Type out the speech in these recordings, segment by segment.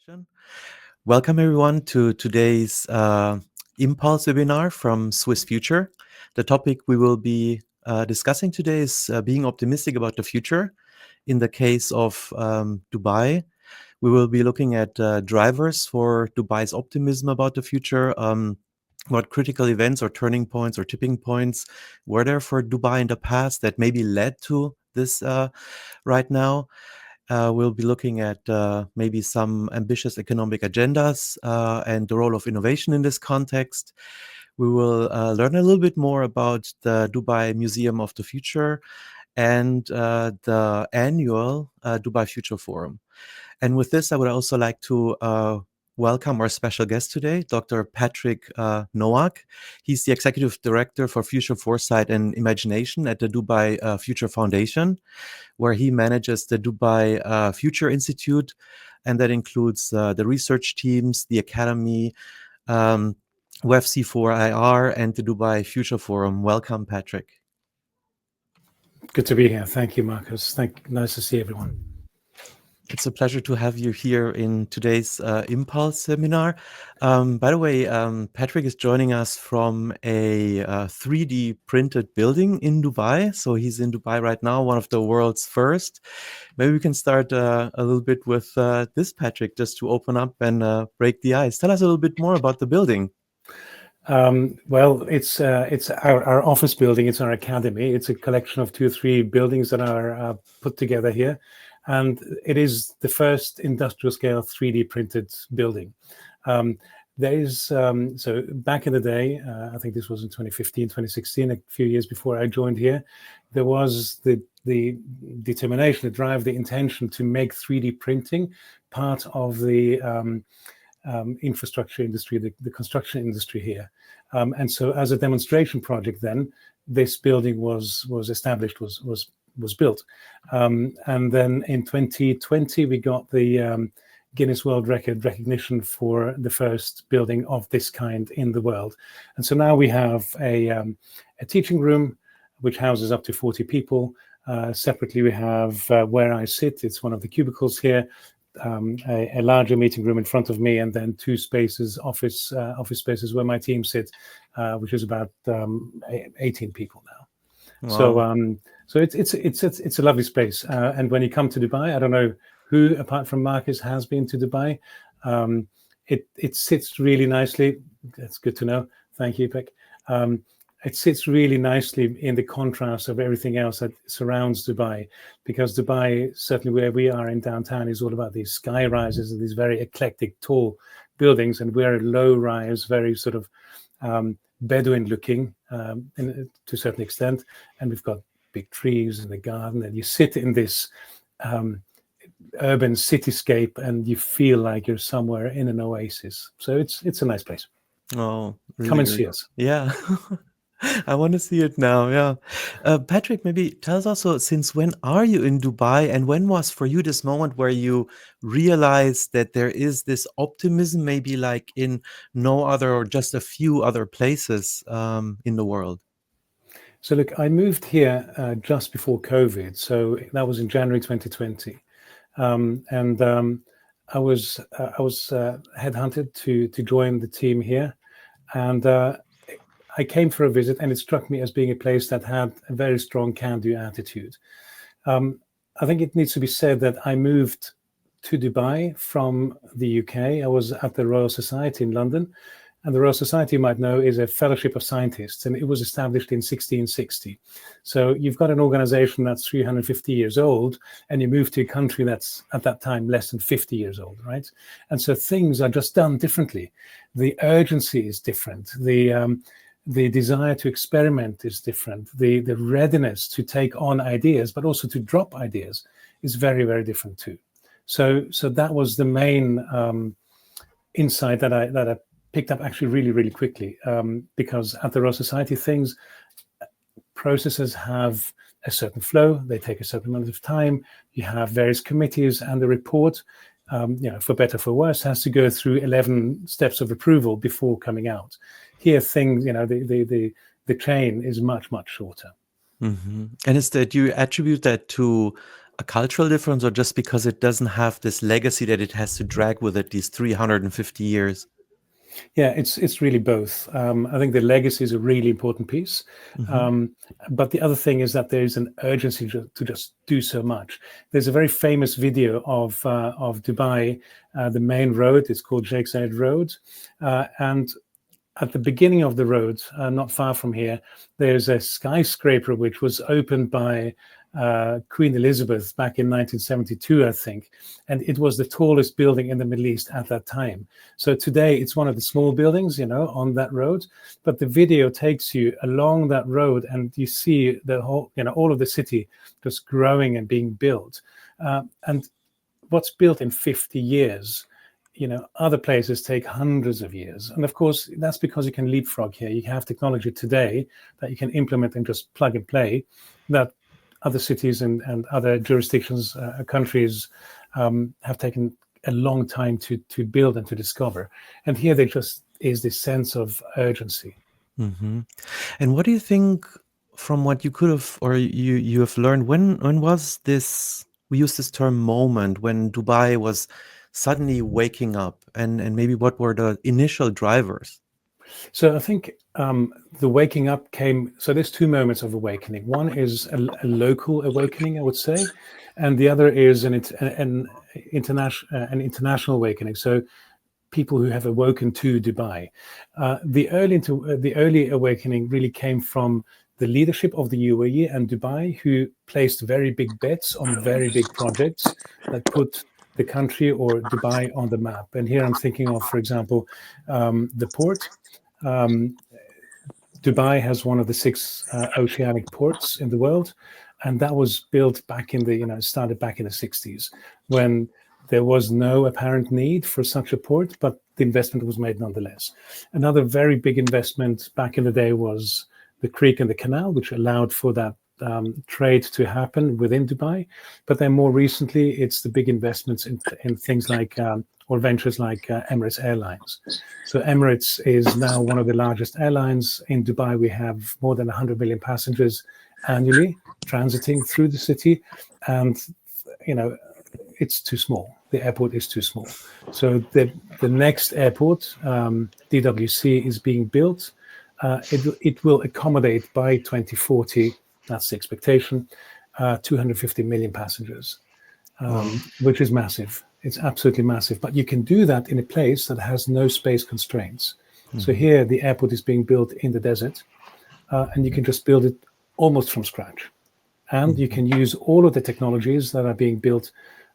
Foundation. Welcome everyone to today's Impulse webinar from Swiss Future. The topic we will be discussing today is being optimistic about the future. In the case of Dubai, we will be looking at drivers for Dubai's optimism about the future. What critical events or turning points or tipping points were there for Dubai in the past that maybe led to this right now? We'll be looking at maybe some ambitious economic agendas and the role of innovation in this context. We will learn a little bit more about the Dubai Museum of the Future and the annual Dubai Future Forum. And with this, I would also like to welcome our special guest today, Dr. Patrick Noack. He's the Executive Director for Future Foresight and Imagination at the Dubai Future Foundation, where he manages the Dubai Future Institute, and that includes the research teams, the academy, WEF-C4IR, and the Dubai Future Forum. Welcome, Patrick. Good to be here. Thank you, Markus. Nice to see everyone. It's a pleasure to have you here in today's Impulse seminar. By the way, Patrick is joining us from a 3D printed building in Dubai. So he's in Dubai right now, one of the world's first. Maybe we can start a little bit with this, Patrick, just to open up and break the ice. Tell us a little bit more about the building. Well, it's our office building. It's our academy. It's a collection of 2 or 3 buildings that are put together here. And it is the first industrial scale 3D printed building. There is, so back in the day, I think this was in 2015, 2016, a few years before I joined here, there was the determination, the drive, the intention to make 3D printing part of the infrastructure industry, the construction industry here. And so as a demonstration project then, this building was established, was built. And then in 2020, we got the Guinness World Record recognition for the first building of this kind in the world. And so now we have a teaching room, which houses up to 40 people. Separately, we have where I sit. It's one of the cubicles here, a larger meeting room in front of me, and then 2 spaces, office spaces where my team sits, which is about 18 people now. Wow. So it's a lovely space. And when you come to Dubai, I don't know who, apart from Markus, has been to Dubai. It sits really nicely. That's good to know. Thank you, Pek. It sits really nicely in the contrast of everything else that surrounds Dubai, because Dubai, certainly where we are in downtown, is all about these sky rises and these very eclectic, tall buildings, and we're a low-rise, very sort of Bedouin-looking to a certain extent, and we've got big trees in the garden, and you sit in this urban cityscape, and you feel like you're somewhere in an oasis. So it's a nice place. Oh, really, come and see us. Yeah. I want to see it now. Yeah. Patrick, maybe tell us also, since when are you in Dubai, and when was for you this moment where you realized that there is this optimism, maybe like in no other or just a few other places in the world? So look, I moved here just before COVID. So that was in January 2020. I was headhunted to join the team here. And I came for a visit, and it struck me as being a place that had a very strong can-do attitude. I think it needs to be said that I moved to Dubai from the UK. I was at the Royal Society in London, and the Royal Society, you might know, is a fellowship of scientists, and it was established in 1660. So you've got an organization that's 350 years old, and you move to a country that's at that time less than 50 years old, right? And so things are just done differently. The urgency is different. The desire to experiment is different. The readiness to take on ideas, but also to drop ideas, is very, very different too. So that was the main insight that I picked up actually really, really quickly, because at the Royal Society, processes have a certain flow. They take a certain amount of time. You have various committees, and the report, for better, for worse, has to go through 11 steps of approval before coming out. Here, things, the chain is much, much shorter. Mm-hmm. And is that, you attribute that to a cultural difference, or just because it doesn't have this legacy that it has to drag with it these 350 years? Yeah, it's really both. I think the legacy is a really important piece, Hmm. but the other thing is that there is an urgency to just do so much. There's a very famous video of Dubai, the main road. It's called Sheikh Zayed Road, and at the beginning of the road, not far from here, there's a skyscraper which was opened by Queen Elizabeth back in 1972, I think. And it was the tallest building in the Middle East at that time. So today it's one of the small buildings, on that road. But the video takes you along that road and you see the whole, all of the city just growing and being built. And what's built in 50 years, other places take hundreds of years. And of course, that's because you can leapfrog here. You have technology today that you can implement and just plug and play that other cities and other jurisdictions, countries have taken a long time to build and to discover. And here there just is this sense of urgency. Hmm. And what do you think, from what you could have, or you have learned, when was this, we use this term moment, when Dubai was suddenly waking up, and maybe what were the initial drivers? So I think the waking up came. So there's two moments of awakening. One is a local awakening, I would say, and the other is an international awakening. So people who have awoken to Dubai. The early awakening really came from the leadership of the UAE and Dubai, who placed very big bets on very big projects that put the country or Dubai on the map. And here I'm thinking of, for example, the port. Um, Dubai has one of the six oceanic ports in the world, and that was built back in started back in the 60s when there was no apparent need for such a port, but the investment was made nonetheless. Another very big investment back in the day was the creek and the canal, which allowed for that trade to happen within Dubai. But then more recently, it's the big investments in things like or ventures like Emirates Airlines. So Emirates is now one of the largest airlines in Dubai. We have more than 100 million passengers annually transiting through the city, and it's too small. The airport is too small. So the next airport, DWC, is being built. It will accommodate by 2040. That's the expectation. 250 million passengers, Wow. which is massive. It's absolutely massive. But you can do that in a place that has no space constraints. So Mhm. here, the airport is being built in the desert, and you can just build it almost from scratch. And you Mhm. can use all of the technologies that are being built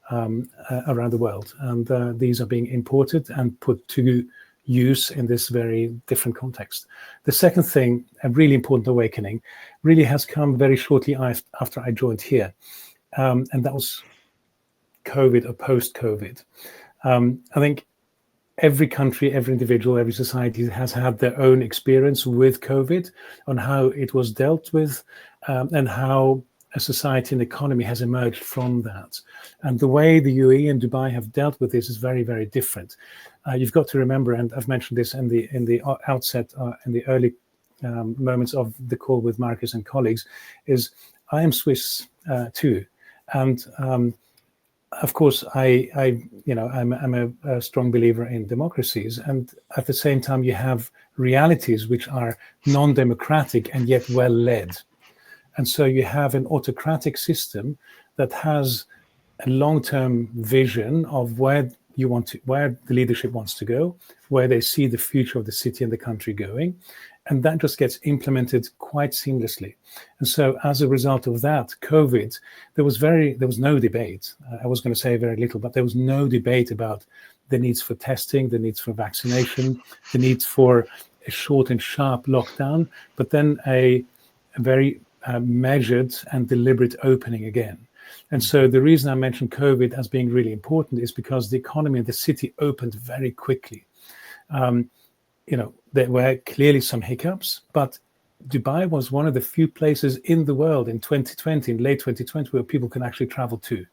around the world. And these are being imported and put to use in this very different context. The second thing, a really important awakening, really has come very shortly after I joined here. And that was COVID or post-COVID. I think every country, every individual, every society has had their own experience with COVID on how it was dealt with and how a society and economy has emerged from that. And the way the UAE and Dubai have dealt with this is very, very different. You've got to remember, and I've mentioned this in the outset, in the early moments of the call with Markus and colleagues, is I am Swiss too. And of course, I'm a strong believer in democracies, and at the same time, you have realities which are non-democratic and yet well led, and so you have an autocratic system that has a long-term vision of where the leadership wants to go, where they see the future of the city and the country going, and that just gets implemented quite seamlessly. And so as a result of that, COVID, there was no debate. I was going to say very little, but there was no debate about the needs for testing, the needs for vaccination, the needs for a short and sharp lockdown, but then a very measured and deliberate opening again. And so the reason I mentioned COVID as being really important is because the economy and the city opened very quickly. There were clearly some hiccups, but Dubai was one of the few places in the world in 2020, in late 2020, where people can actually travel to,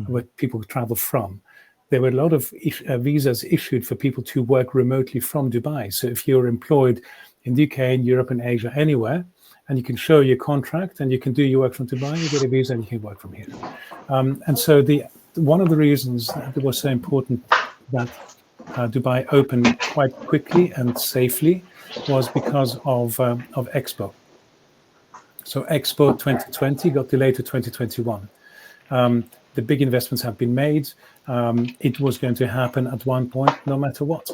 where people travel from. There were a lot of visas issued for people to work remotely from Dubai. So if you're employed in the UK, in Europe, in Asia, anywhere, and you can show your contract and you can do your work from Dubai, you get a visa and you can work from here. And so one of the reasons that it was so important that Dubai opened quite quickly and safely was because of Expo. So Expo 2020 got delayed to 2021. The big investments have been made. It was going to happen at one point, no matter what.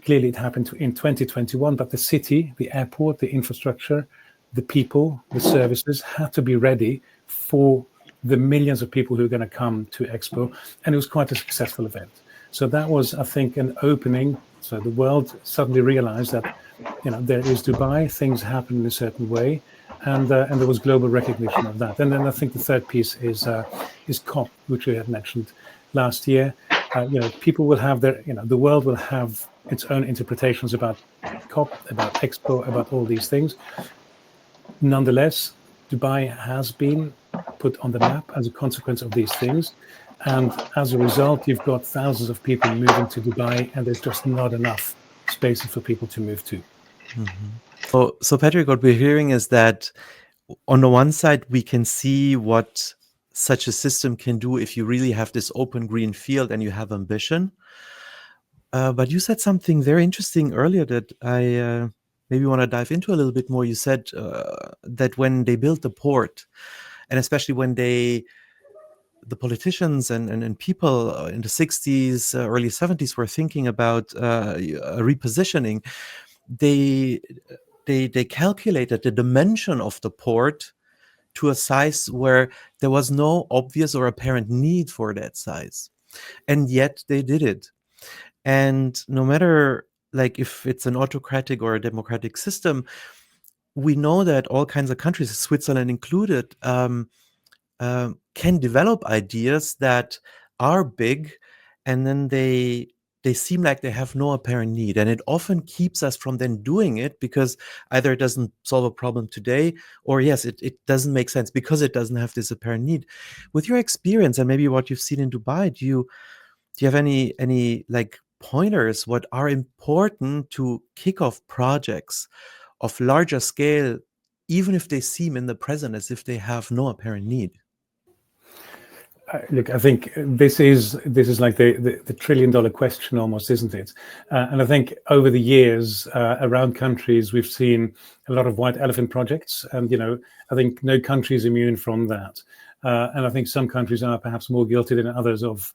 Clearly, it happened in 2021, but the city, the airport, the infrastructure, the people, the services had to be ready for the millions of people who are going to come to Expo. And it was quite a successful event. So that was, I think, an opening. So the world suddenly realized that, there is Dubai, things happen in a certain way. And there was global recognition of that. And then I think the third piece is COP, which we had mentioned last year. People will have the world will have its own interpretations about COP, about Expo, about all these things. Nonetheless, Dubai has been put on the map as a consequence of these things. And as a result, you've got thousands of people moving to Dubai, and there's just not enough spaces for people to move to. So Patrick, what we're hearing is that on the one side, we can see what such a system can do if you really have this open green field and you have ambition. But you said something very interesting earlier that I maybe want to dive into a little bit more. You said that when they built the port, and especially when the politicians and people in the 60s, early 70s were thinking about repositioning, they calculated the dimension of the port to a size where there was no obvious or apparent need for that size. And yet they did it. And no matter like if it's an autocratic or a democratic system, we know that all kinds of countries, Switzerland included, can develop ideas that are big, and then they seem like they have no apparent need, and it often keeps us from then doing it because either it doesn't solve a problem today, or yes, it doesn't make sense because it doesn't have this apparent need. With your experience and maybe what you've seen in Dubai, do you have any like pointers what are important to kick off projects of larger scale, even if they seem in the present as if they have no apparent need? Look, I think this is like the $1 trillion question almost, isn't it? And I think over the years around countries, we've seen a lot of white elephant projects, and I think no country is immune from that. And I think some countries are perhaps more guilty than others of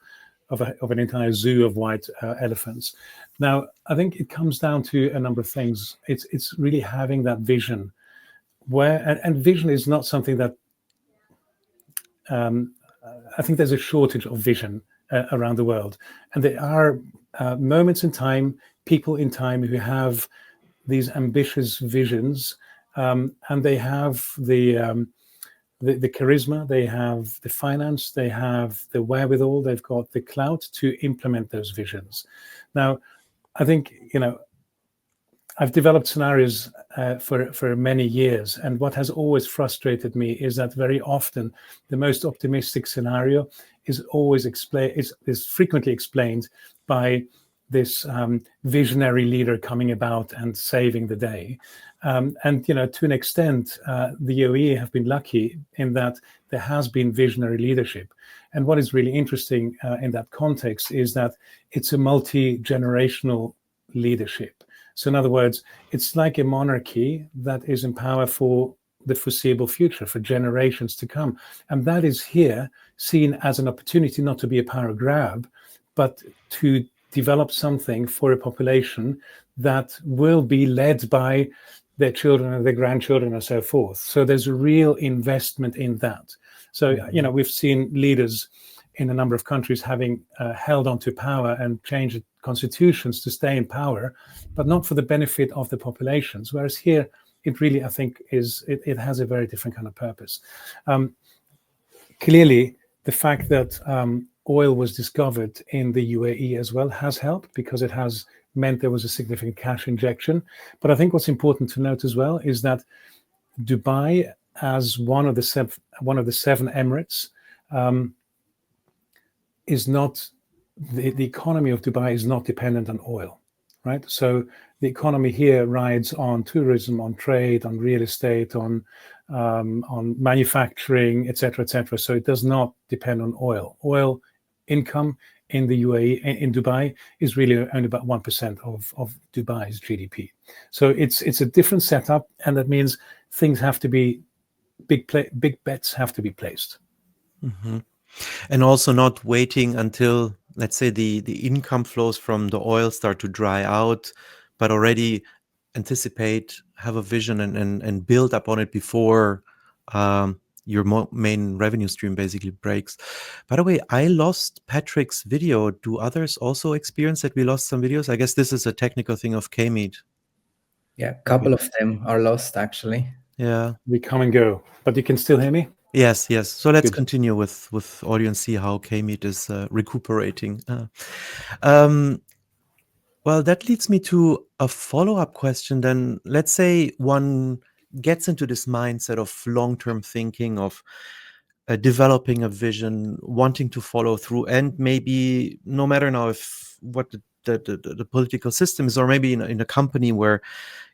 an entire zoo of white elephants. Now, I think it comes down to a number of things. It's really having that vision, and vision is not something that. I think there's a shortage of vision around the world, and there are moments in time, people in time who have these ambitious visions, and they have the charisma, they have the finance, they have the wherewithal, they've got the clout to implement those visions. Now, I think I've developed scenarios for many years, and what has always frustrated me is that very often the most optimistic scenario is always is frequently explained by this visionary leader coming about and saving the day. And to an extent, the UAE have been lucky in that there has been visionary leadership. And what is really interesting in that context is that it's a multi-generational leadership. So in other words, it's like a monarchy that is in power for the foreseeable future, for generations to come. And that is here seen as an opportunity not to be a power grab, but to develop something for a population that will be led by their children and their grandchildren and so forth. So there's a real investment in that. So, we've seen leaders in a number of countries having held on to power and changed constitutions to stay in power, but not for the benefit of the populations. Whereas here, it really, I think, it has a very different kind of purpose. Clearly, the fact that oil was discovered in the UAE as well has helped, because it has meant there was a significant cash injection. But I think what's important to note as well is that Dubai, as one of the seven emirates, is not the economy of Dubai is not dependent on oil. right? So the economy here rides on tourism, on trade, on real estate, on manufacturing, etc., etc. So it does not depend on oil. Oil income in the UAE, in Dubai, is really only about 1% of Dubai's GDP. So it's a different setup, and that means things have to be big bets have to be placed. Mm-hmm. And also not waiting until, let's say, the income flows from the oil start to dry out, but already anticipate, have a vision, and build upon it before your main revenue stream basically breaks. By the way, I lost Patrick's video. Do others also experience that we lost some videos? I guess this is a technical thing of K-Meet. Yeah, a couple of them are lost, actually. Yeah. We come and go, but you can still hear me? Yes. So let's Good. continue with audio and see how K-Meet is recuperating. Well, that leads me to a follow-up question then. Let's say one gets into this mindset of long-term thinking, of developing a vision, wanting to follow through, and maybe no matter now if what the political system is, or maybe in a company where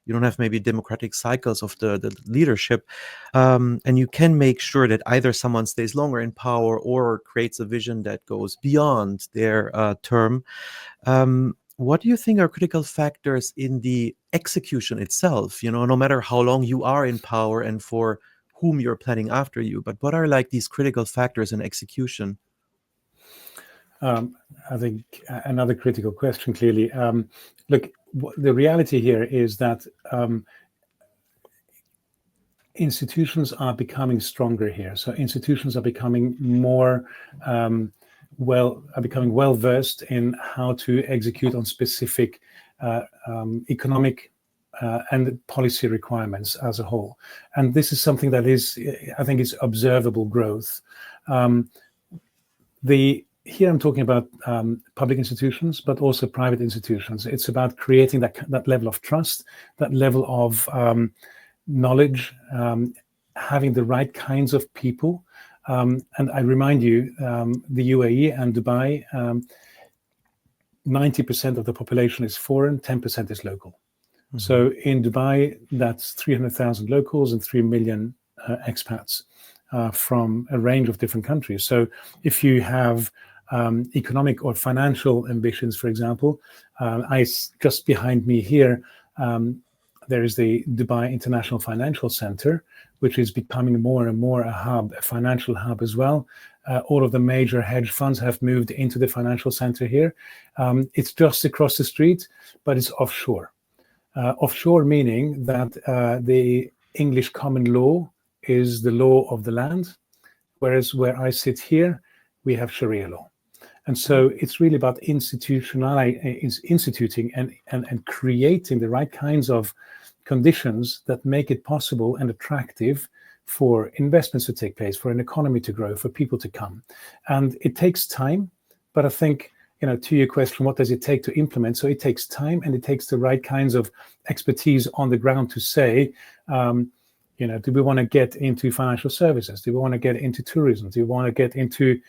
you don't have maybe democratic cycles of the leadership, and you can make sure that either someone stays longer in power or creates a vision that goes beyond their term. What do you think are critical factors in the execution itself? No matter how long you are in power and for whom you're planning after you, but what are like these critical factors in execution? I think another critical question, clearly. Look, the reality here is that institutions are becoming stronger here. So institutions are becoming more well versed in how to execute on specific economic and policy requirements as a whole. And this is something that I think is observable growth. Here I'm talking about public institutions, but also private institutions. It's about creating that level of trust, that level of knowledge, having the right kinds of people. And I remind you, the UAE and Dubai, 90% of the population is foreign, 10% is local. Mm-hmm. So in Dubai, that's 300,000 locals and 3 million expats from a range of different countries. So if you have economic or financial ambitions, for example, just behind me here, there is the Dubai International Financial Center, which is becoming more and more a financial hub as well. All of the major hedge funds have moved into the financial center here. It's just across the street, but it's offshore. Offshore meaning that the English common law is the law of the land, whereas where I sit here, we have Sharia law. And so it's really about instituting and creating the right kinds of conditions that make it possible and attractive for investments to take place, for an economy to grow, for people to come. And it takes time, but I think, to your question, what does it take to implement? So it takes time, and it takes the right kinds of expertise on the ground to say, do we want to get into financial services? Do we want to get into tourism? Do we want to get into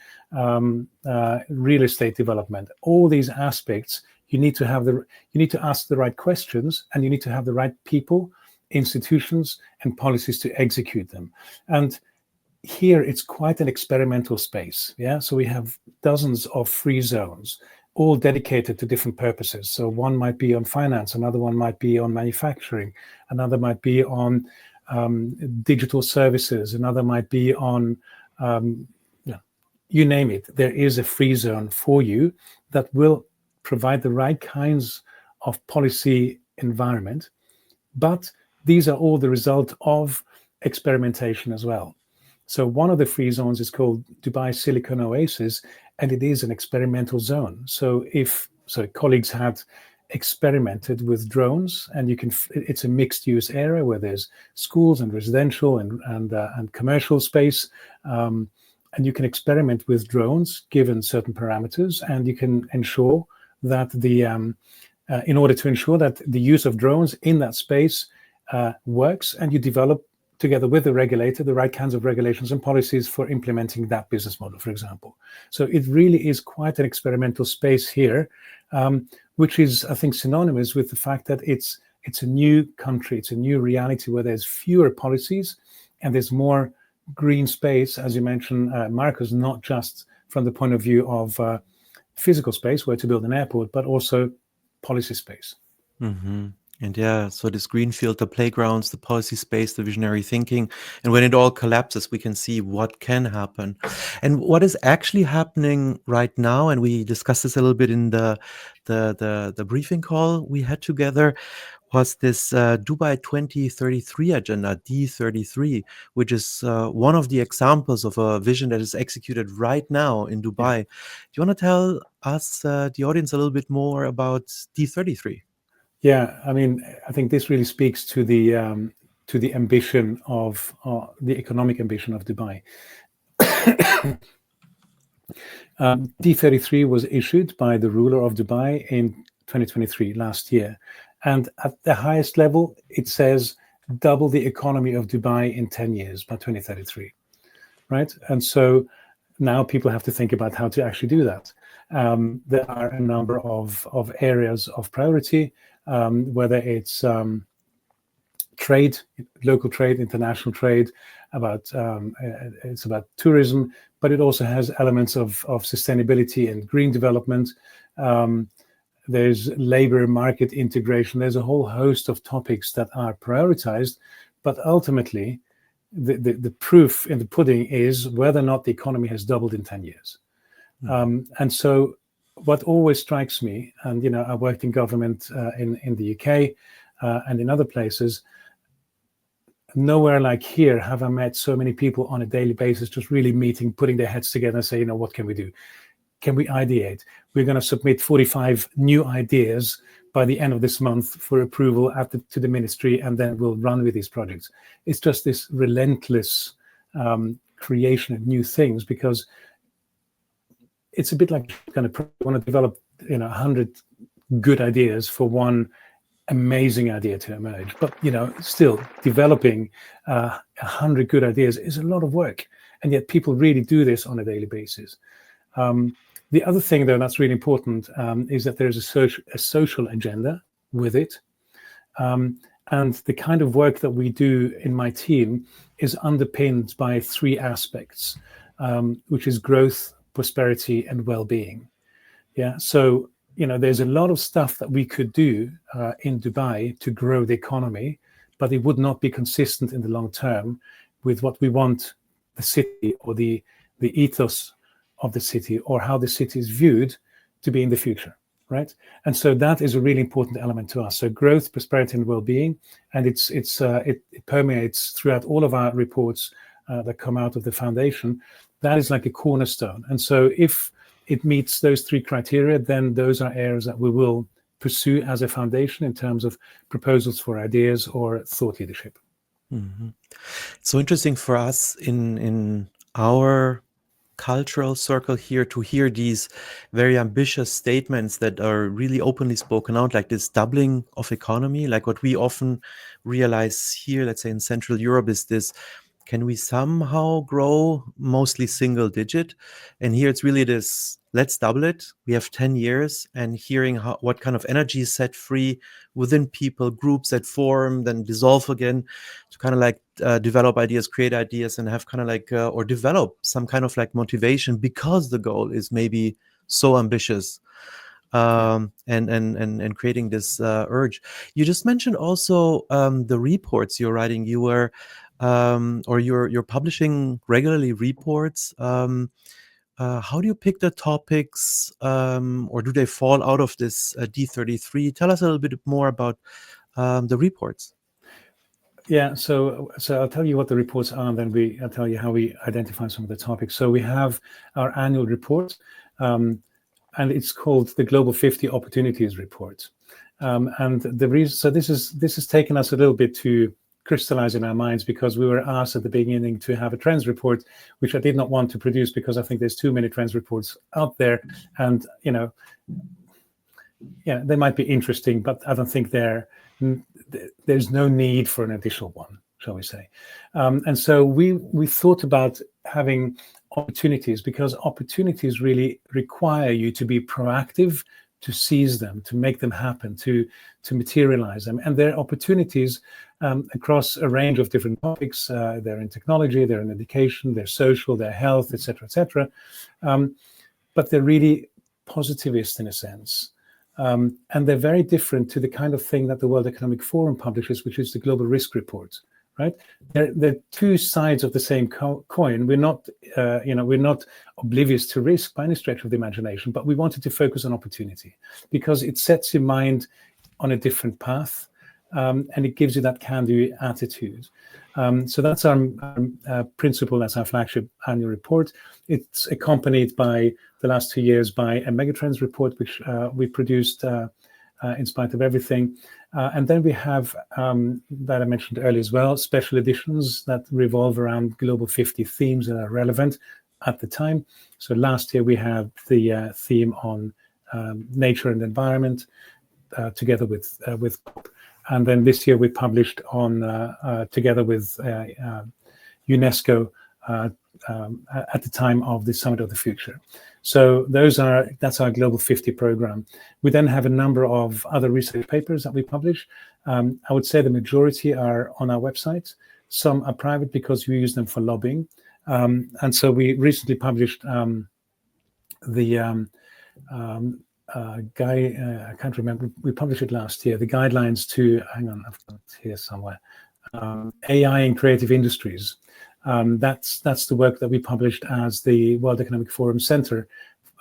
real estate development? All these aspects, you need to ask the right questions, and you need to have the right people, institutions, and policies to execute them. And here it's quite an experimental space. Yeah. So we have dozens of free zones, all dedicated to different purposes. So one might be on finance, another one might be on manufacturing, another might be on digital services, another might be on you name it. There is a free zone for you that will provide the right kinds of policy environment, but these are all the result of experimentation as well. So one of the free zones is called Dubai Silicon Oasis, and it is an experimental zone. So colleagues had experimented with drones, and it's a mixed use area where there's schools and residential and commercial space, and you can experiment with drones given certain parameters, and you can ensure that in order to ensure that the use of drones in that space works, and you develop together with the regulator, the right kinds of regulations and policies for implementing that business model, for example. So it really is quite an experimental space here, which is, I think, synonymous with the fact that it's a new country, it's a new reality where there's fewer policies and there's more green space, as you mentioned, Markus, not just from the point of view of physical space, where to build an airport, but also policy space. Mm-hmm. And yeah, so this greenfield, the playgrounds, the policy space, the visionary thinking, and when it all collapses, we can see what can happen. And what is actually happening right now, and we discussed this a little bit in the briefing call we had together, was this Dubai 2033 agenda, D33, which is one of the examples of a vision that is executed right now in Dubai. Do you want to tell us, the audience, a little bit more about D33? Yeah, I mean, I think this really speaks to the ambition of the economic ambition of Dubai. D33 was issued by the ruler of Dubai in 2023, last year. And at the highest level, it says double the economy of Dubai in 10 years by 2033, right? And so now people have to think about how to actually do that. There are a number of areas of priority, whether it's trade, local trade, international trade, it's about tourism, but it also has elements of sustainability and green development. There's labor market integration. There's a whole host of topics that are prioritized, but ultimately the proof in the pudding is whether or not the economy has doubled in 10 years. And so what always strikes me, and I worked in government in the UK and in other places, nowhere like here have I met so many people on a daily basis just really meeting, putting their heads together and say, what can we do? Can we ideate? We're going to submit 45 new ideas by the end of this month for approval to the ministry, and then we'll run with these projects. It's just this relentless creation of new things, because it's a bit like kind of want to develop 100 good ideas for one amazing idea to emerge, but still developing 100 good ideas is a lot of work, and yet people really do this on a daily basis. The other thing, though, that's really important is that there's a social agenda with it, and the kind of work that we do in my team is underpinned by three aspects, which is growth, prosperity, and well-being. Yeah, so there's a lot of stuff that we could do in Dubai to grow the economy, but it would not be consistent in the long term with what we want the city or the ethos of the city, or how the city is viewed to be in the future, right? And so that is a really important element to us. So growth, prosperity, and well-being, and it permeates throughout all of our reports that come out of the foundation. That is like a cornerstone. And so if it meets those three criteria, then those are areas that we will pursue as a foundation in terms of proposals for ideas or thought leadership. Mm-hmm. It's so interesting for us in our cultural circle here to hear these very ambitious statements that are really openly spoken out, like this doubling of economy. Like what we often realize here, let's say in Central Europe, is this: can we somehow grow mostly single digit? And here it's really this: let's double it. We have 10 years, and hearing what kind of energy is set free within people, groups that form, then dissolve again, to kind of like develop ideas, create ideas, and have kind of like, or develop some kind of like motivation, because the goal is maybe so ambitious. And creating this urge. You just mentioned also the reports you're writing. You were or you're publishing regularly reports. How do you pick the topics, or do they fall out of this D33? Tell us a little bit more about the reports. Yeah, so I'll tell you what the reports are, and then I'll tell you how we identify some of the topics. So we have our annual report, and it's called the Global 50 Opportunities Report. And the reason, so this has taken us a little bit to crystallize in our minds, because we were asked at the beginning to have a trends report, which I did not want to produce because I think there's too many trends reports out there, and they might be interesting, but I don't think there's no need for an additional one. shall we say. And so we thought about having opportunities, because opportunities really require you to be proactive, to seize them, to make them happen, to materialize them. And there are opportunities across a range of different topics. They're in technology, they're in education, they're social, they're health, etc., etc. But they're really positivist in a sense. And they're very different to the kind of thing that the World Economic Forum publishes, which is the Global Risk Report. Right? They're two sides of the same coin. We're not, we're not oblivious to risk by any stretch of the imagination, but we wanted to focus on opportunity because it sets your mind on a different path, and it gives you that can-do attitude. So that's our principle. That's our flagship annual report. It's accompanied by the last 2 years by a megatrends report, which we produced in spite of everything. And then we have, that I mentioned earlier as well, special editions that revolve around global 50 themes that are relevant at the time. So last year we had the theme on nature and environment, together with and then this year we published on together with UNESCO at the time of the Summit of the Future. So that's our Global 50 program. We then have a number of other research papers that we publish. I would say the majority are on our website. Some are private because we use them for lobbying. And so we recently published the I can't remember, we published it last year, the guidelines to, hang on, I've got it here somewhere, AI in creative industries. That's the work that we published as the World Economic Forum Center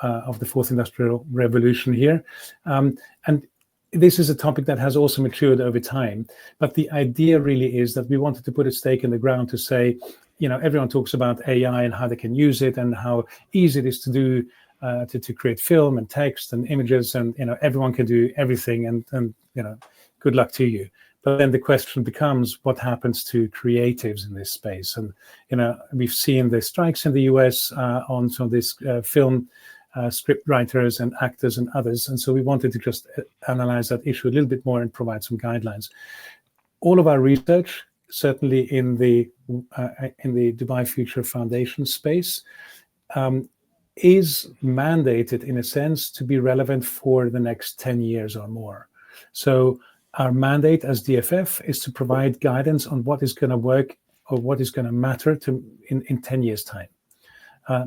of the Fourth Industrial Revolution here. And this is a topic that has also matured over time. But the idea really is that we wanted to put a stake in the ground to say, everyone talks about AI and how they can use it and how easy it is to do, to create film and text and images, and everyone can do everything, and good luck to you. But then the question becomes, what happens to creatives in this space? And we've seen the strikes in the US on some of these film script writers and actors and others, and so we wanted to just analyze that issue a little bit more and provide some guidelines. All of our research, certainly in the Dubai Future Foundation space, is mandated in a sense to be relevant for the next 10 years or more. So our mandate as DFF is to provide guidance on what is going to work or what is going to matter in 10 years' time.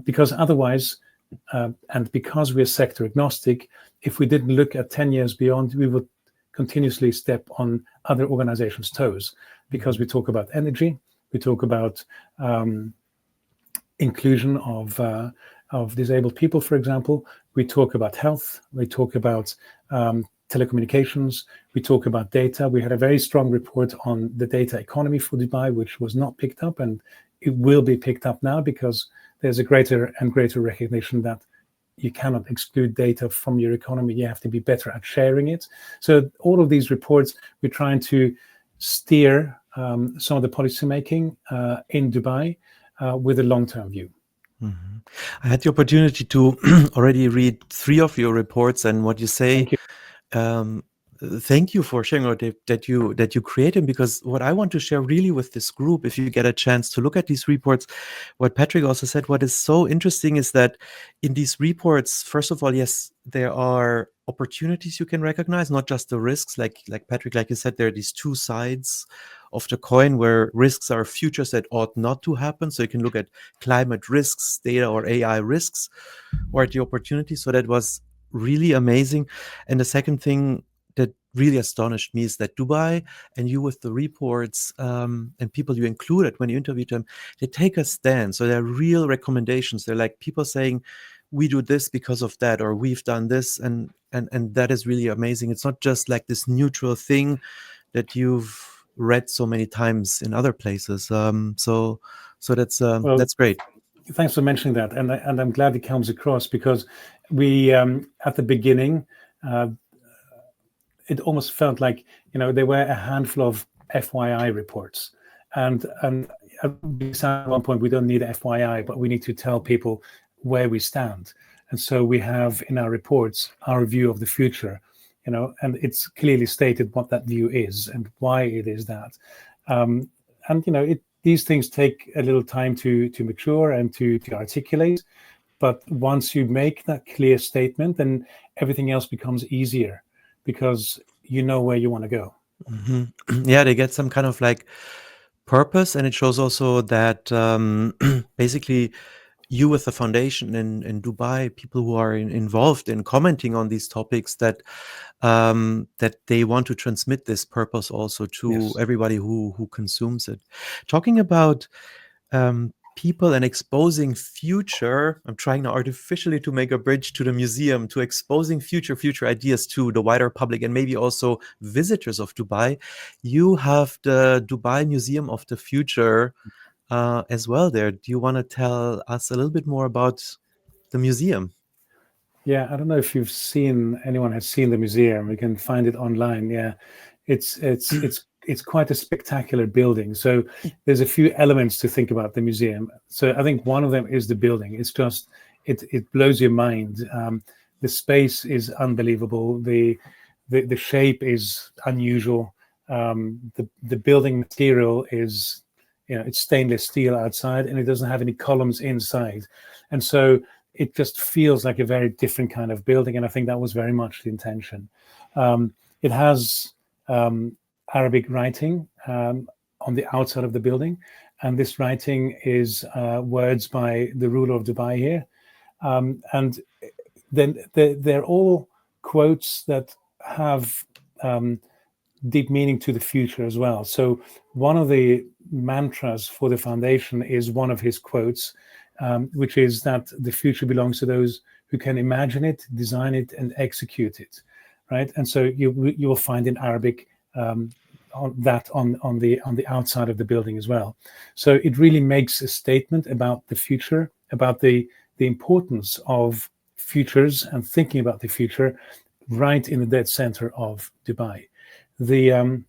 Because otherwise, and because we're sector agnostic, if we didn't look at 10 years beyond, we would continuously step on other organizations' toes, because we talk about energy, we talk about inclusion of disabled people, for example. We talk about health. We talk about telecommunications. We talk about data. We had a very strong report on the data economy for Dubai, which was not picked up, and it will be picked up now because there's a greater and greater recognition that you cannot exclude data from your economy. You have to be better at sharing it. So all of these reports, we're trying to steer some of the policymaking in Dubai with a long-term view. Mm-hmm. I had the opportunity to already read 3 of your reports, and what you say. Thank you for sharing that you create them, because what I want to share really with this group, if you get a chance to look at these reports, what Patrick also said, what is so interesting is that in these reports, first of all, yes, there are opportunities you can recognize, not just the risks. Like Patrick, like you said, there are these 2 sides of the coin where risks are futures that ought not to happen. So you can look at climate risks, data or AI risks, or at the opportunities. So that was really amazing. And the second thing that really astonished me is that Dubai, and you with the reports and people you included when you interviewed them, they take a stand. So they're real recommendations. They're like people saying, we do this because of that, or we've done this, and that is really amazing. It's not just like this neutral thing that you've read so many times in other places. So that's great. Thanks for mentioning that, and I'm glad it comes across, because we at the beginning. It almost felt like there were a handful of FYI reports, and at one point we don't need FYI, but we need to tell people where we stand. And so we have in our reports our view of the future, and it's clearly stated what that view is and why it is that. these things take a little time to mature and to articulate. But once you make that clear statement, then everything else becomes easier because you know where you want to go. Yeah, they get some kind of like purpose, and it shows also that basically you with the foundation in Dubai, people who are involved in commenting on these topics, that they want to transmit this purpose also to everybody who consumes it. Talking about people and exposing future, I'm trying now artificially to make a bridge to the museum, to exposing future ideas to the wider public and maybe also visitors of Dubai. You have the Dubai Museum of the Future as well there. Do you want to tell us a little bit more about the museum? Yeah, I don't know if anyone has seen the museum. We can find it online. Yeah, it's quite a spectacular building. So there's a few elements to think about the museum. So I think one of them is the building. It's just it blows your mind. The space is unbelievable. The shape is unusual. The building material is, it's stainless steel outside, and it doesn't have any columns inside, and so it just feels like a very different kind of building. And I think that was very much the intention. It has Arabic writing on the outside of the building, and this writing is words by the ruler of Dubai here, and then they're all quotes that have deep meaning to the future as well. So one of the mantras for the foundation is one of his quotes, which is that the future belongs to those who can imagine it, design it, and execute it, right? And so you will find in Arabic on the outside of the building as well. So it really makes a statement about the future, about the importance of futures and thinking about the future right in the dead center of Dubai. The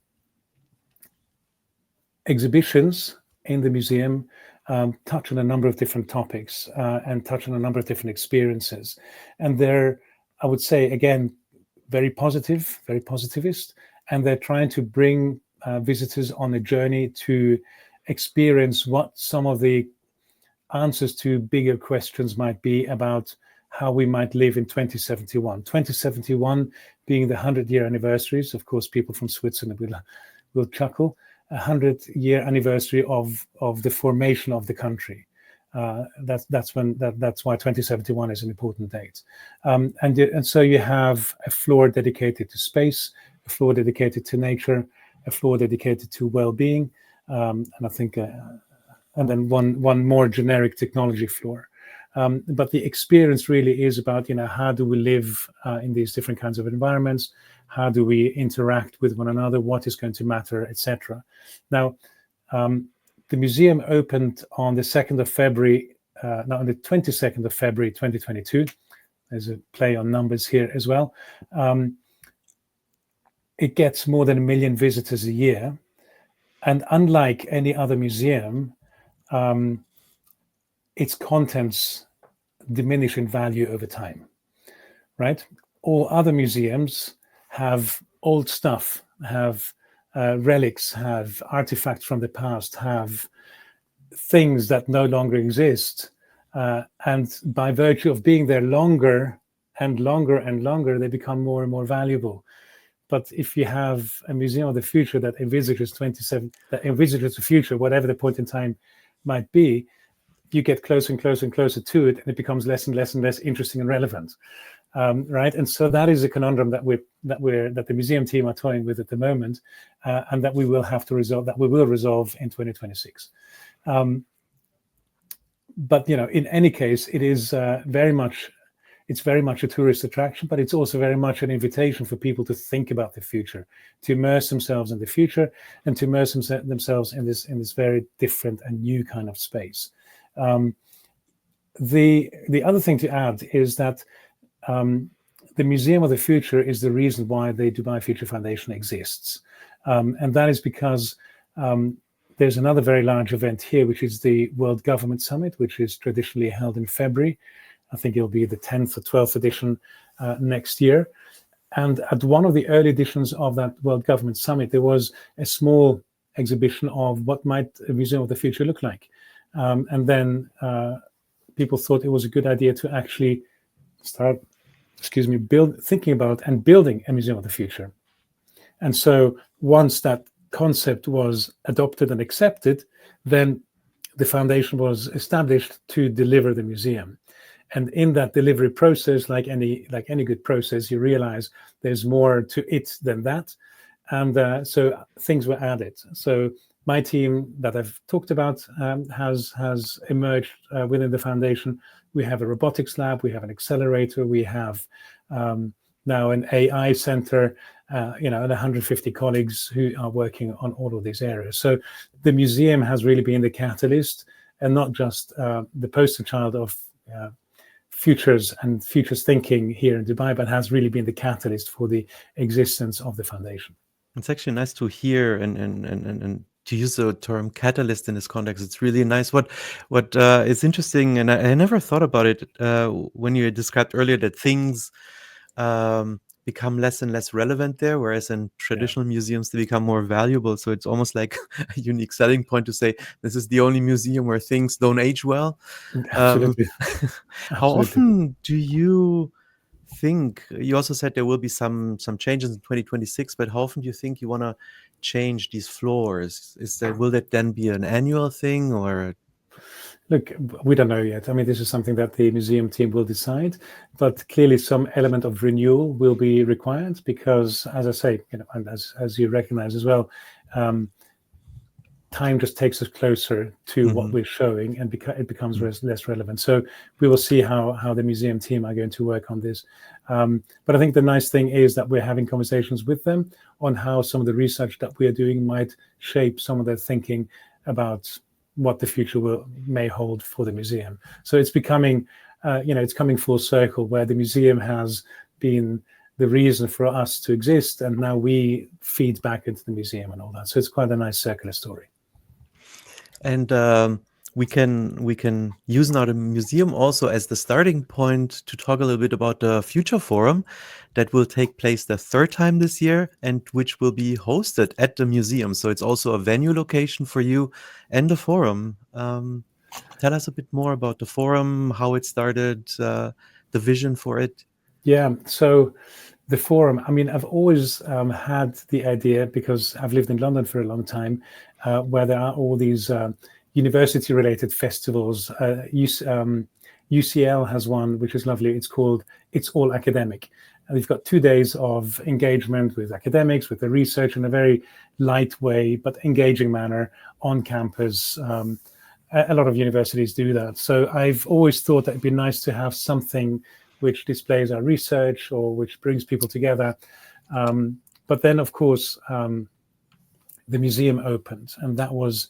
exhibitions in the museum touch on a number of different topics and touch on a number of different experiences. And they're, I would say, again, very positive, very positivist. And they're trying to bring visitors on a journey to experience what some of the answers to bigger questions might be about how we might live in 2071. 2071 being the 100-year anniversaries. Of course, people from Switzerland will chuckle. 100-year anniversary of the formation of the country. That's why 2071 is an important date. And so you have a floor dedicated to space, a floor dedicated to nature, a floor dedicated to well-being, and I think, and then one more generic technology floor. But the experience really is about, how do we live in these different kinds of environments? How do we interact with one another? What is going to matter, etc. Now, the museum opened on the 2nd of February, on the 22nd of February, 2022. There's a play on numbers here as well. It gets more than 1 million visitors a year. And unlike any other museum, its contents diminish in value over time, right? All other museums have old stuff, have relics, have artifacts from the past, have things that no longer exist. And by virtue of being there longer and longer and longer, they become more and more valuable. But if you have a museum of the future that envisages the future, whatever the point in time might be, you get closer and closer and closer to it, and it becomes less and less and less interesting and relevant, right? And so that is a conundrum that the museum team are toying with at the moment, and that we will have to resolve. That we will resolve in 2026. But in any case, it is very much a tourist attraction, but it's also very much an invitation for people to think about the future, to immerse themselves in the future, and to immerse themselves in this very different and new kind of space. The other thing to add is that the Museum of the Future is the reason why the Dubai Future Foundation exists, and that is because there's another very large event here, which is the World Government Summit, which is traditionally held in February. I think it'll be the 10th or 12th edition next year. And at one of the early editions of that World Government Summit, there was a small exhibition of what might a museum of the future look like. And then people thought it was a good idea to actually start, thinking about and building a museum of the future. And so once that concept was adopted and accepted, then the foundation was established to deliver the museum. And in that delivery process, like any good process, you realize there's more to it than that. And so things were added. So my team that I've talked about has emerged within the foundation. We have a robotics lab, we have an accelerator, we have now an AI center, and 150 colleagues who are working on all of these areas. So the museum has really been the catalyst, and not just the poster child of futures thinking here in Dubai, but has really been the catalyst for the existence of the foundation. It's actually nice to hear and to use the term catalyst in this context. It's really nice. What is interesting, and I never thought about it when you described earlier that things become less and less relevant there, whereas in traditional museums they become more valuable. So it's almost like a unique selling point to say this is the only museum where things don't age well. Absolutely. How often do you think, you also said there will be some changes in 2026, but how often do you think you want to change these floors? Will that then be an annual thing, or? Look, we don't know yet. I mean, this is something that the museum team will decide, but clearly some element of renewal will be required because, as I say, and as you recognize as well, time just takes us closer to what we're showing, and it becomes less relevant. So we will see how the museum team are going to work on this. But I think the nice thing is that we're having conversations with them on how some of the research that we are doing might shape some of their thinking about what the future may hold for the museum. So it's becoming, it's coming full circle, where the museum has been the reason for us to exist, and now we feed back into the museum and all that. So it's quite a nice circular story. And we can use now the museum also as the starting point to talk a little bit about the Future Forum that will take place the third time this year, and which will be hosted at the museum. So it's also a venue location for you and the forum. Tell us a bit more about the forum, how it started, the vision for it. Yeah, so the forum, I mean, I've always had the idea, because I've lived in London for a long time, where there are all these university-related festivals. UCL has one, which is lovely. It's called It's All Academic. And we've got 2 days of engagement with academics, with the research, in a very light way, but engaging manner on campus. A lot of universities do that. So I've always thought that it'd be nice to have something which displays our research or which brings people together. But then, of course, the museum opened, and that was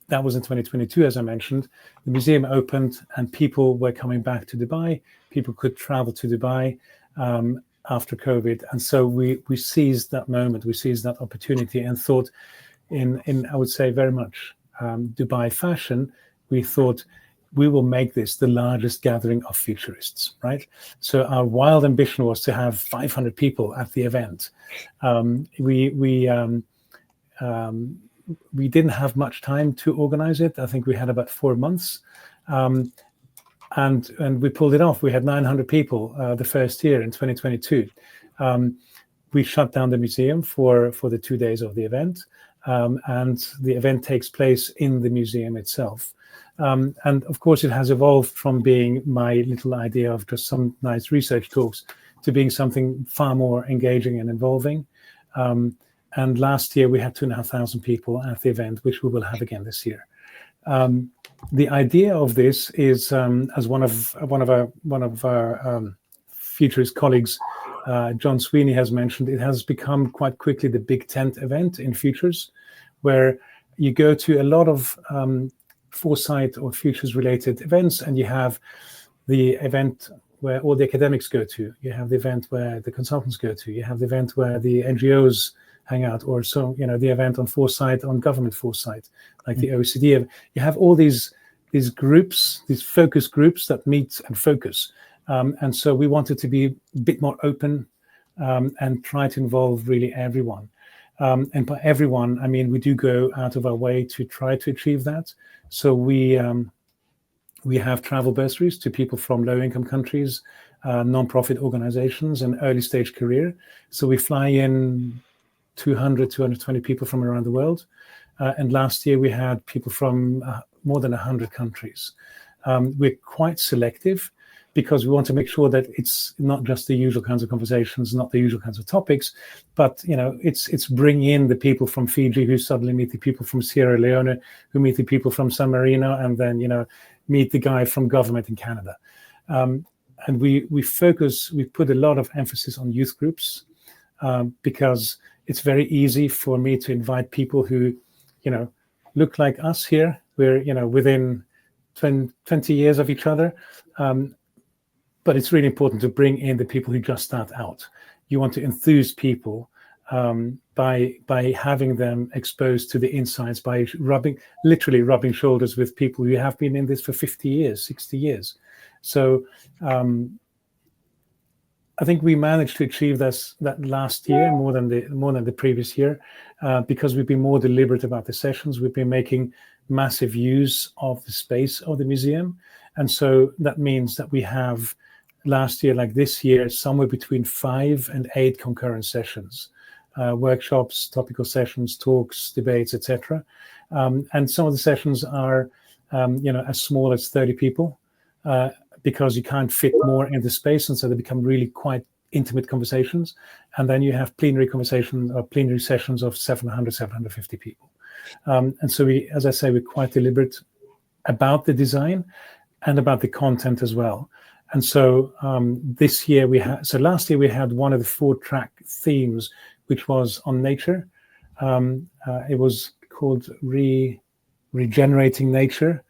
that was in 2022, as I mentioned. The museum opened, and people were coming back to Dubai. People could travel to Dubai after COVID, and so we seized that moment, we seized that opportunity, and thought, in I would say very much Dubai fashion, we thought we will make this the largest gathering of futurists, right? So our wild ambition was to have 500 people at the event. We didn't have much time to organize it. I think we had about 4 months, and we pulled it off. We had 900 people the first year in 2022. We shut down the museum for the 2 days of the event, and the event takes place in the museum itself. And of course, it has evolved from being my little idea of just some nice research talks to being something far more engaging and involving. And last year we had 2,500 people at the event, which we will have again this year. The idea of this is, as one of our futurist colleagues, John Sweeney, has mentioned, it has become quite quickly the big tent event in futures, where you go to a lot of Foresight or futures related events, and you have the event where all the academics go to, you have the event where the consultants go to, you have the event where the NGOs hang out, or so, the event on Foresight, on government Foresight, like the OECD. You have all these groups, these focus groups that meet and focus. And so we wanted to be a bit more open and try to involve really everyone. And by everyone, I mean we do go out of our way to try to achieve that. So we have travel bursaries to people from low-income countries, non-profit organizations, and early-stage career. So we fly in 200, 220 people from around the world. And last year we had people from more than 100 countries. We're quite selective because we want to make sure that it's not just the usual kinds of conversations, not the usual kinds of topics, but it's bring in the people from Fiji who suddenly meet the people from Sierra Leone, who meet the people from San Marino, and then meet the guy from government in Canada. And we put a lot of emphasis on youth groups because it's very easy for me to invite people who look like us here. We're within 20 years of each other. But it's really important to bring in the people who just start out. You want to enthuse people by having them exposed to the insights, by literally rubbing shoulders with people who have been in this for 50 years, 60 years. So I think we managed to achieve that last year more than the previous year because we've been more deliberate about the sessions. We've been making massive use of the space of the museum. And so that means that we have last year, like this year, somewhere between 5 and 8 concurrent sessions, workshops, topical sessions, talks, debates, etc. And some of the sessions are, as small as 30 people because you can't fit more in the space, and so they become really quite intimate conversations. And then you have plenary sessions of 700, 750 people. And so as I say, we're quite deliberate about the design and about the content as well. And so last year we had one of the 4-track themes, which was on nature. It was called Regenerating Nature.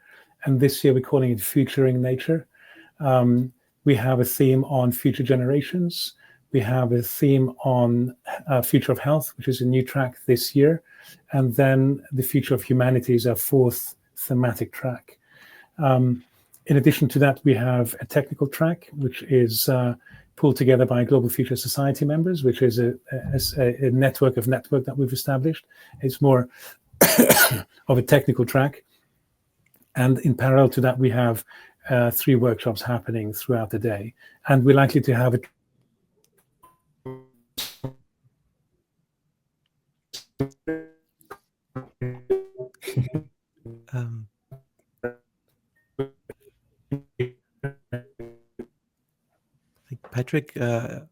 And this year we're calling it Futuring Nature. We have a theme on future generations. We have a theme on future of health, which is a new track this year. And then the future of humanity is our 4th thematic track. In addition to that, we have a technical track, which is pulled together by Global Future Society members, which is a network that we've established. It's more of a technical track. And in parallel to that, we have 3 workshops happening throughout the day. And we're likely to have Patrick,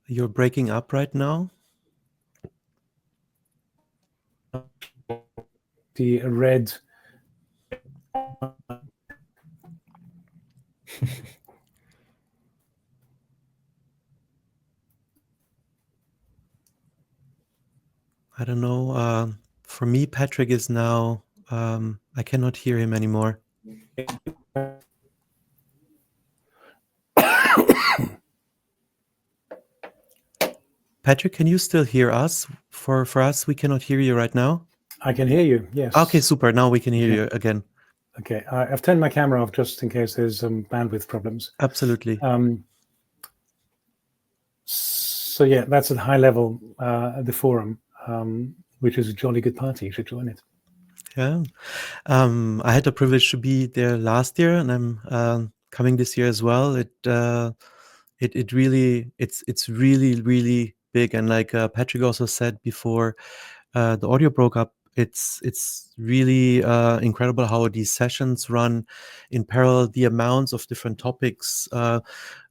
you're breaking up right now. the red. I don't know. For me, Patrick is now, I cannot hear him anymore. Patrick, can you still hear us? For us, we cannot hear you right now. I can hear you, yes. Okay, super. Now we can hear you again. Okay, I've turned my camera off just in case there's some bandwidth problems. Absolutely. So yeah, that's at high level, the forum, which is a jolly good party. You should join it. Yeah. I had the privilege to be there last year, and I'm coming this year as well. It's really, really big. And like Patrick also said before the audio broke up, it's really incredible how these sessions run in parallel, the amounts of different topics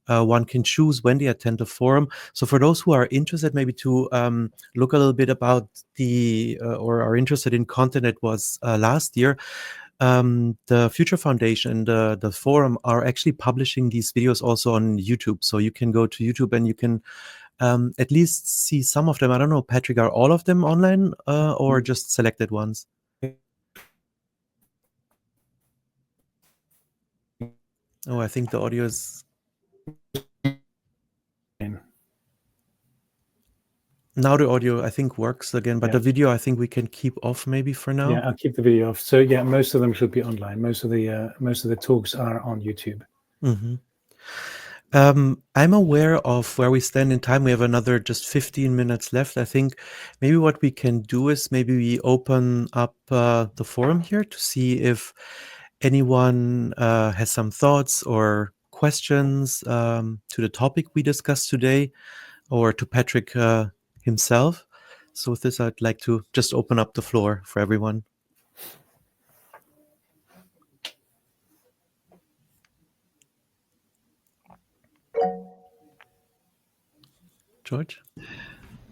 one can choose when they attend the forum. So for those who are interested maybe to look a little bit about or are interested in content that was last year, the Zur Foundation and the forum are actually publishing these videos also on YouTube. So you can go to YouTube and you can at least see some of them. I don't know, Patrick, are all of them online or just selected ones? Oh, I think the audio is... Now the audio, I think, works again, but the video, I think we can keep off maybe for now. Yeah, I'll keep the video off. So yeah, most of them should be online. Most of the talks are on YouTube. Mm-hmm. I'm aware of where we stand in time. We have another just 15 minutes left. I think maybe what we can do is maybe we open up the forum here to see if anyone has some thoughts or questions to the topic we discussed today, or to Patrick himself. So with this, I'd like to just open up the floor for everyone. George?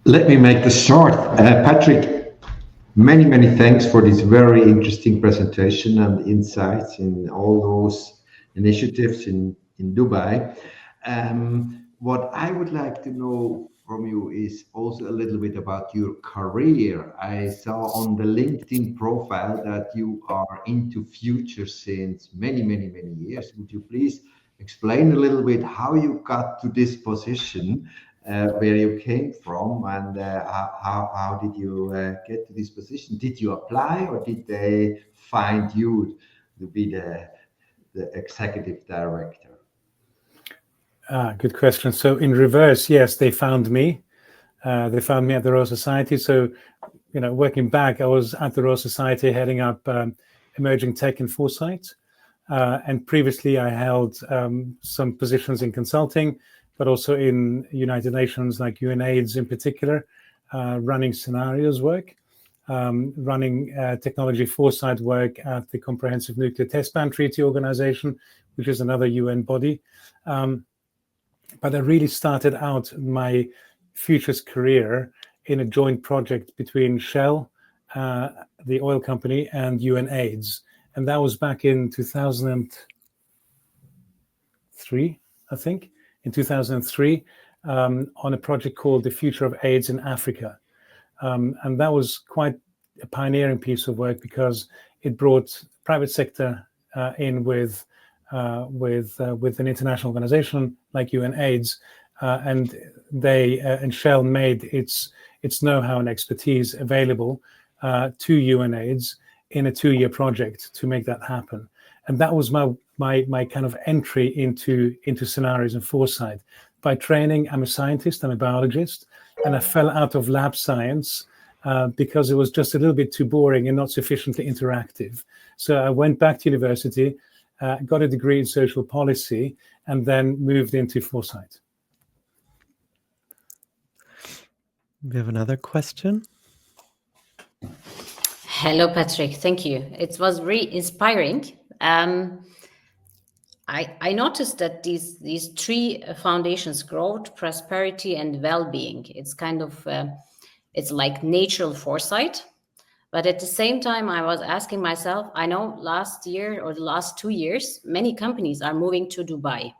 Let me make this short. Patrick, many thanks for this very interesting presentation and insights in all those initiatives in Dubai. What I would like to know from you is also a little bit about your career. I saw on the LinkedIn profile that you are into future since many years. Would you please explain a little bit how you got to this position, where you came from, and how did you get to this position? Did you apply, or did they find you to be the executive director? Good question. So in reverse, yes, they found me. They found me at the Royal Society. So, working back, I was at the Royal Society heading up emerging tech and Foresight. And previously I held some positions in consulting, but also in United Nations, like UNAIDS in particular, running scenarios work, running technology foresight work at the Comprehensive Nuclear Test Ban Treaty Organization, which is another UN body. But I really started out my futures career in a joint project between Shell, the oil company, and UNAIDS. And that was back in 2003, I think, in 2003, on a project called The Future of AIDS in Africa. And that was quite a pioneering piece of work because it brought private sector in with an international organization like UNAIDS, and they and Shell made its know-how and expertise available to UNAIDS in a 2-year project to make that happen. And that was my kind of entry into scenarios and foresight. By training, I'm a scientist, I'm a biologist, and I fell out of lab science because it was just a little bit too boring and not sufficiently interactive. So I went back to university, got a degree in social policy, and then moved into foresight. We have another question. Hello, Patrick. Thank you. It was really inspiring. I noticed that these 3 foundations, growth, prosperity, and well-being, it's kind of, it's like natural foresight. But at the same time, I was asking myself, I know last year or the last 2 years, many companies are moving to Dubai,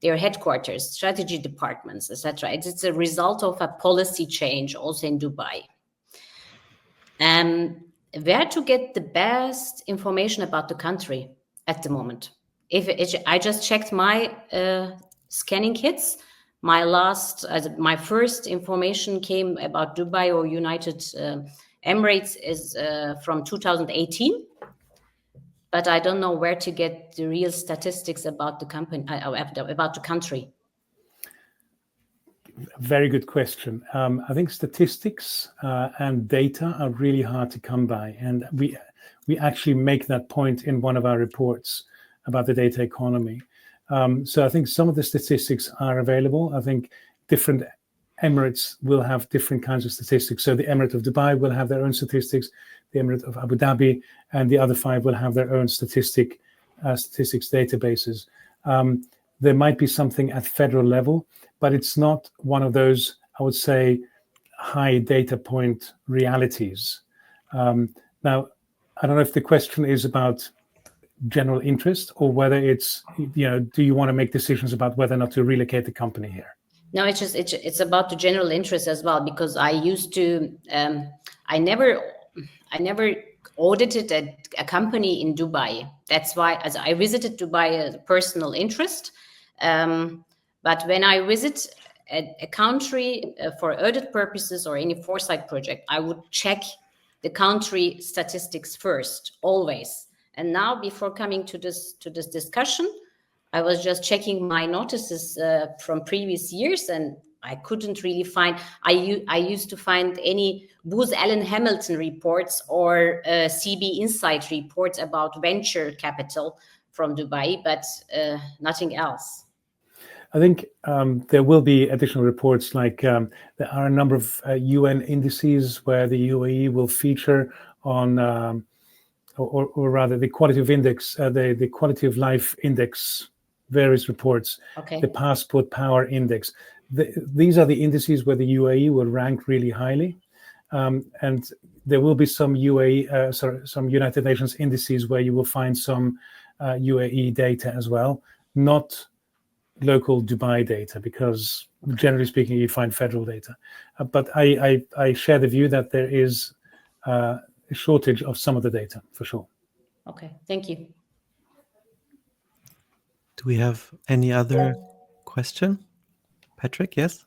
their headquarters, strategy departments, etc. It's a result of a policy change also in Dubai. Where to get the best information about the country at the moment? I just checked my scanning kits. My first information came about Dubai or United Emirates is from 2018, but I don't know where to get the real statistics about the company, about the country. Very good question. I think statistics and data are really hard to come by, and we actually make that point in one of our reports about the data economy. So I think some of the statistics are available. I think different Emirates will have different kinds of statistics. So the Emirate of Dubai will have their own statistics, the Emirate of Abu Dhabi, and the other 5 will have their own statistics databases. There might be something at federal level, but it's not one of those, I would say, high data point realities. Now, I don't know if the question is about general interest or whether it's, do you want to make decisions about whether or not to relocate the company here? No, it's about the general interest as well, because I used to, I never audited a company in Dubai. That's why, as I visited Dubai as a personal interest. But when I visit a country for audit purposes or any foresight project, I would check the country statistics first, always. And now, before coming to this discussion, I was just checking my notices from previous years, and I couldn't really find. I used to find any Booz Allen Hamilton reports or CB Insight reports about venture capital from Dubai, but nothing else. I think there will be additional reports, like there are a number of UN indices where the UAE will feature on, or rather the quality of index, the quality of life index, various reports, Okay. the passport power index. These are the indices where the UAE will rank really highly. And there will be some some United Nations indices where you will find some UAE data as well, not local Dubai data, because generally speaking, you find federal data. But I share the view that there is a shortage of some of the data, for sure. Okay, thank you. Do we have any other question? Patrick, yes?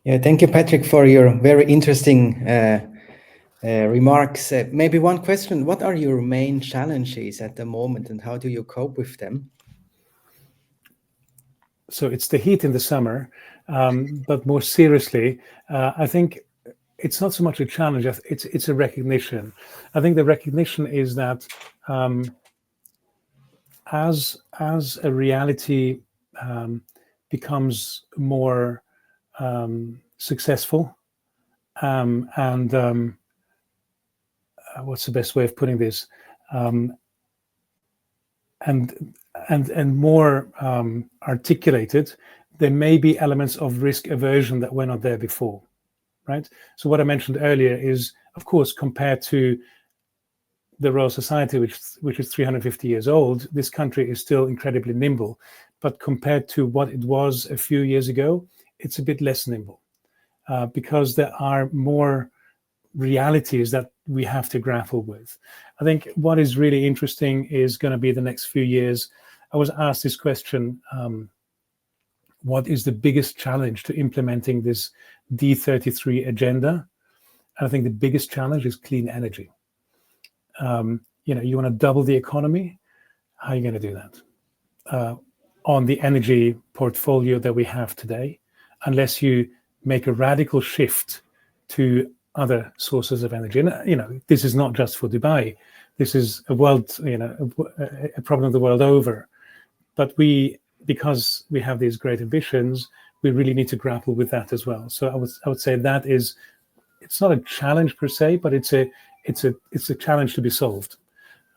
Yeah, thank you, Patrick, for your very interesting remarks. Maybe one question: what are your main challenges at the moment, and how do you cope with them? So it's the heat in the summer, but more seriously, I think it's not so much a challenge. It's a recognition. I think the recognition is that as a reality becomes more successful, and what's the best way of putting this? And more articulated, there may be elements of risk aversion that were not there before, right? So what I mentioned earlier is, of course, compared to the Royal Society, which is 350 years old, this country is still incredibly nimble. But compared to what it was a few years ago, it's a bit less nimble, because there are more realities that we have to grapple with. I think what is really interesting is going to be the next few years. I was asked this question, what is the biggest challenge to implementing this D33 agenda? And I think the biggest challenge is clean energy. You want to double the economy. How are you going to do that? On the energy portfolio that we have today, unless you make a radical shift to other sources of energy. And this is not just for Dubai. This is a world, a problem the world over. But because we have these great ambitions, we really need to grapple with that as well. So I would say that it's not a challenge per se, but it's a challenge to be solved.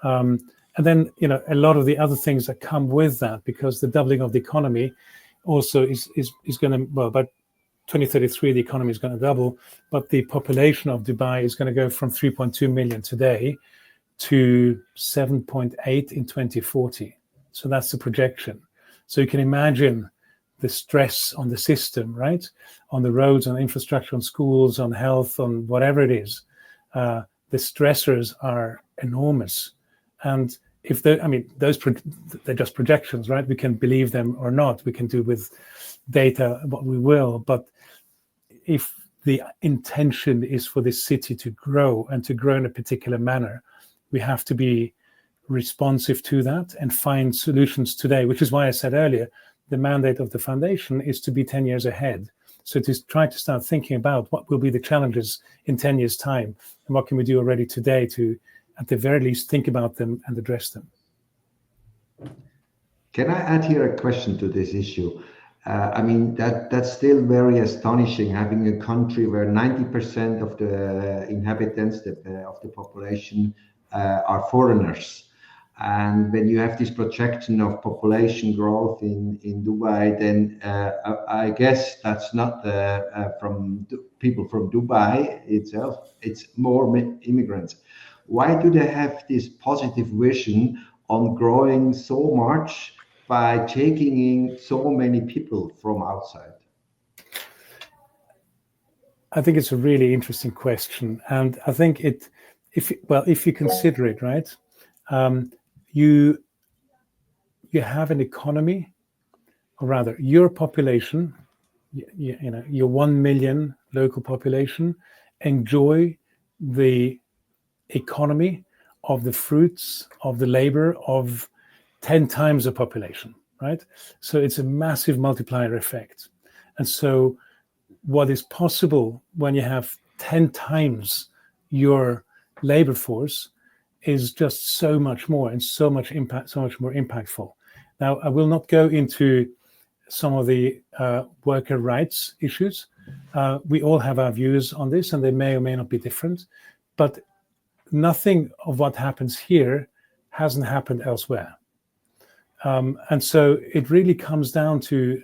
And then a lot of the other things that come with that, because the doubling of the economy also is going to, well, by 2033 the economy is going to double, but the population of Dubai is going to go from 3.2 million today to 7.8 in 2040. So that's the projection. So you can imagine the stress on the system, right? On the roads, on infrastructure, on schools, on health, on whatever it is. The stressors are enormous. And if they're just projections, right? We can believe them or not. We can do with data what we will. But if the intention is for this city to grow and to grow in a particular manner, we have to be responsive to that and find solutions today, which is why I said earlier, the mandate of the foundation is to be 10 years ahead. So to try to start thinking about what will be the challenges in 10 years' time and what can we do already today to, at the very least, think about them and address them. Can I add here a question to this issue? That's still very astonishing, having a country where 90% of the inhabitants of the population are foreigners. And when you have this projection of population growth in Dubai, then I guess that's not from people from Dubai itself, it's more immigrants. Why do they have this positive vision on growing so much by taking in so many people from outside? I think it's a really interesting question. And I think if you consider it, right, you have an economy, or rather your population, your 1 million local population enjoy the economy of the fruits of the labor of 10 times the population. right? So it's a massive multiplier effect. And so what is possible when you have 10 times your labor force is just so much more and so much more impactful. Now, I will not go into some of the worker rights issues. We all have our views on this, and they may or may not be different, but nothing of what happens here hasn't happened elsewhere. And so it really comes down to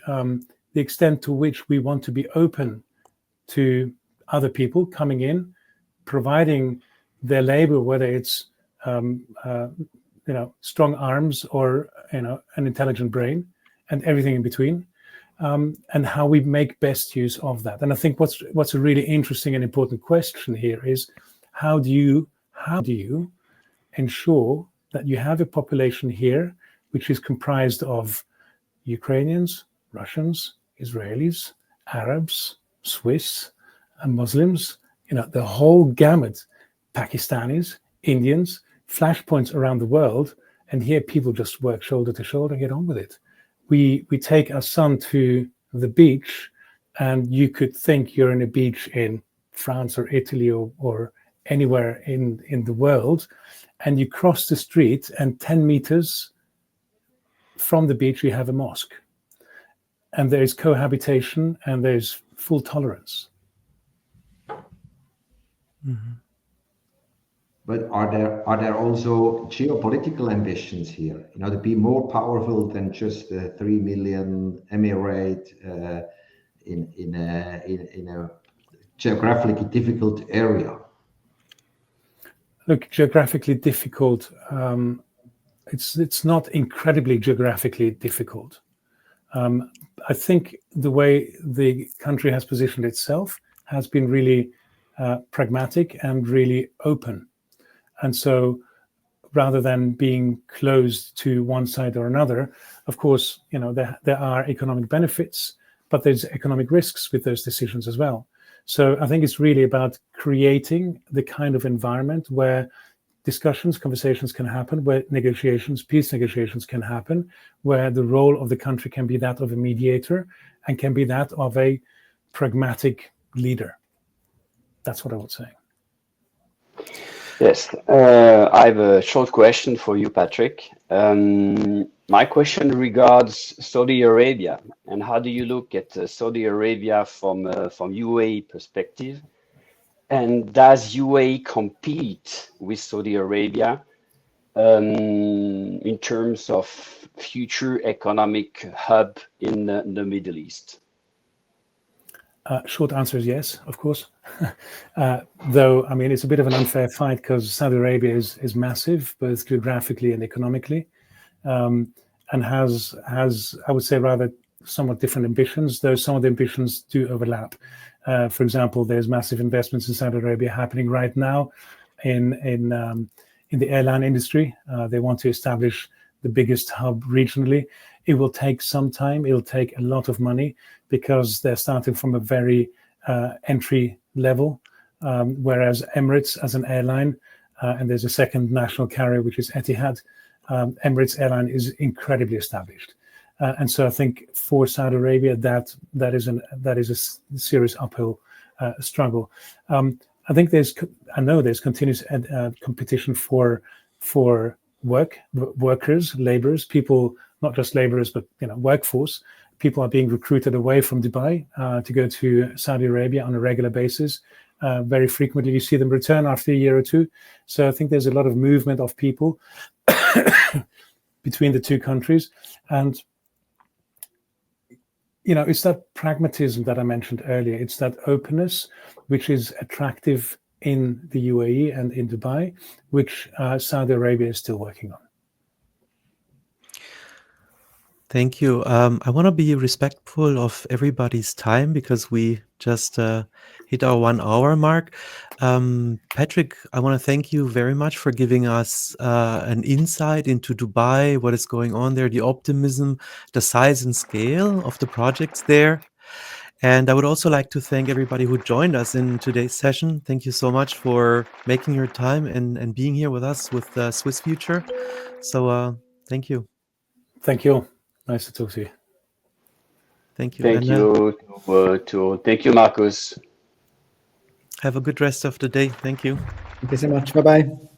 the extent to which we want to be open to other people coming in, providing their labor, whether it's strong arms or an intelligent brain, and everything in between, and how we make best use of that. And I think what's a really interesting and important question here is how do you ensure that you have a population here which is comprised of Ukrainians, Russians, Israelis, Arabs, Swiss, and Muslims, the whole gamut, Pakistanis, Indians, flashpoints around the world, and here people just work shoulder to shoulder and get on with it. We take our son to the beach, and you could think you're in a beach in France or Italy or anywhere in the world, and you cross the street, and 10 meters from the beach you have a mosque, and there's cohabitation and there's full tolerance. Mm-hmm. But are there also geopolitical ambitions here? To be more powerful than just the 3 million emirate in a geographically difficult area? Look, geographically difficult. It's not incredibly geographically difficult. I think the way the country has positioned itself has been really pragmatic and really open. And so rather than being closed to one side or another, of course, there are economic benefits, but there's economic risks with those decisions as well. So I think it's really about creating the kind of environment where discussions, conversations can happen, where negotiations, peace negotiations can happen, where the role of the country can be that of a mediator and can be that of a pragmatic leader. That's what I would say. Yes, I have a short question for you, Patrick. My question regards Saudi Arabia, and how do you look at Saudi Arabia from UAE perspective? And does UAE compete with Saudi Arabia in terms of future economic hub in the Middle East? Short answer is yes, of course. Though, it's a bit of an unfair fight because Saudi Arabia is massive, both geographically and economically, and has, I would say, rather somewhat different ambitions, though some of the ambitions do overlap. For example, there's massive investments in Saudi Arabia happening right now in the airline industry. They want to establish the biggest hub regionally. It will take some time. It'll take a lot of money because they're starting from a very entry level, whereas Emirates as an airline, and there's a second national carrier, which is Etihad, Emirates airline is incredibly established. And so I think for Saudi Arabia, that is a serious uphill struggle. I think I know there's continuous competition for workers, laborers, people, not just laborers, but workforce. People are being recruited away from Dubai to go to Saudi Arabia on a regular basis. Very frequently, you see them return after a year or two. So I think there's a lot of movement of people between the two countries. And it's that pragmatism that I mentioned earlier. It's that openness, which is attractive in the UAE and in Dubai, which Saudi Arabia is still working on. Thank you. I want to be respectful of everybody's time because we just hit our 1 hour mark. Patrick, I want to thank you very much for giving us an insight into Dubai, what is going on there, the optimism, the size and scale of the projects there. And I would also like to thank everybody who joined us in today's session. Thank you so much for making your time and being here with us with Swiss Future. So thank you. Thank you. Nice to talk to you. Thank you. Thank you. Thank you, Markus. Have a good rest of the day. Thank you. Thank you so much. Bye bye.